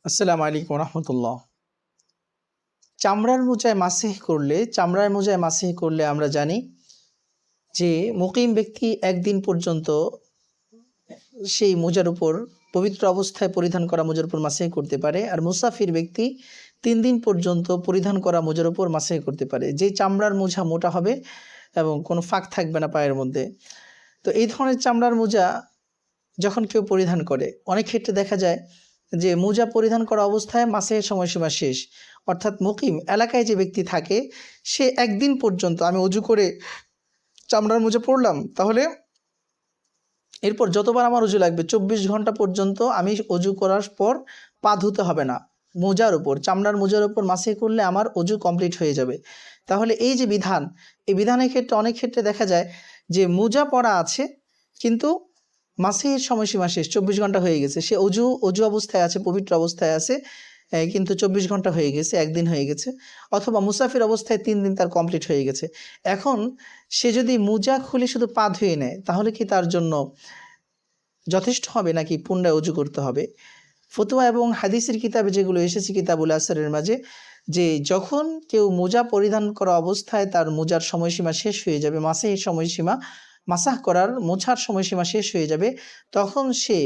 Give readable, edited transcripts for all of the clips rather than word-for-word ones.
আসসালামু আলাইকুম রহমতুল্লাহ। চামড়ার মোজায় মাসিহ করলে আমরা জানি যে মুকিম ব্যক্তি একদিন পর্যন্ত সেই মোজার উপর পবিত্র অবস্থায় পরিধান করা মোজার উপর মাসিহ করতে পারে, আর মুসাফির ব্যক্তি 3 দিন পর্যন্ত পরিধান করা মোজার উপর মাসিহ করতে পারে। যে চামড়ার মোজা মোটা হবে এবং কোনো ফাঁক থাকবে না পায়ের মধ্যে। তো এই ধরনের চামড়ার মোজা যখন কেউ পরিধান করে, অনেক ক্ষেত্রে দেখা যায় যে মোজা পরিধান করা অবস্থায় মাসের সময়সীমা শেষ, অর্থাৎ মুকিম এলাকায় যে ব্যক্তি থাকে সে একদিন পর্যন্ত, আমি অজু করে চামড়ার মোজা পরলাম, তাহলে এরপর যতবার আমার অজু লাগবে 24 ঘন্টা পর্যন্ত আমি অজু করার পর পা ধুতে হবে না। মোজার উপর, চামড়ার মোজার উপর মাসিহ করলে আমার অজু কমপ্লিট হয়ে যাবে। তাহলে এই যে বিধান, এই বিধানের ক্ষেত্রে অনেক ক্ষেত্রে দেখা যায় যে মোজা পরা আছে কিন্তু মাসিহের সময়সীমা শেষ, 24 ঘন্টা হয়ে গেছে, সে অজু অবস্থায় আছে, পবিত্র অবস্থায় আছে, কিন্তু 24 ঘন্টা হয়ে গেছে, একদিন হয়ে গেছে, অথবা মুসাফির অবস্থায় 3 দিন তার কমপ্লিট হয়ে গেছে। এখন সে যদি মোজা খুলে শুধু পা ধুয়ে নেয় তাহলে কি তার জন্য যথেষ্ট হবে নাকি পুনরায় অজু করতে হবে? ফতোয়া এবং হাদিসের কিতাবে যেগুলো এসেছে কিতাবুল আসরের মাঝে, যে যখন কেউ মোজা পরিধান করা অবস্থায় তার মোজার সময়সীমা শেষ হয়ে যাবে, মাসের সময়সীমা, মাসাহ করার মোছার সময়সীমা শেষ হয়ে যাবে, তখন সে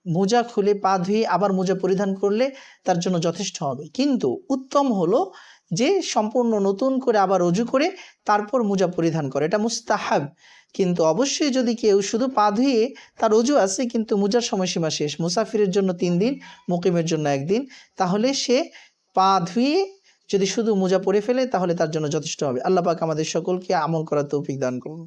মোজা খুলে পা ধুয়ে আবার মোজা পরিধান করলে তার জন্য যথেষ্ট হবে। কিন্তু উত্তম হলো যে সম্পূর্ণ নতুন করে আবার অজু করে তারপর মোজা পরিধান করে, এটা মুস্তাহাব। কিন্তু অবশ্যই যদি কেউ শুধু পা ধুয়ে, তার অজু আছে কিন্তু মোজার সময়সীমা শেষ, মুসাফিরের জন্য 3 দিন, মুকিমের জন্য 1 দিন, তাহলে সে পা ধুয়ে যদি শুধু মোজা পরে ফেলে তাহলে তার জন্য যথেষ্ট হবে। আল্লাহ পাক আমাদের সকলকে আমল করার তৌফিক দান করুন।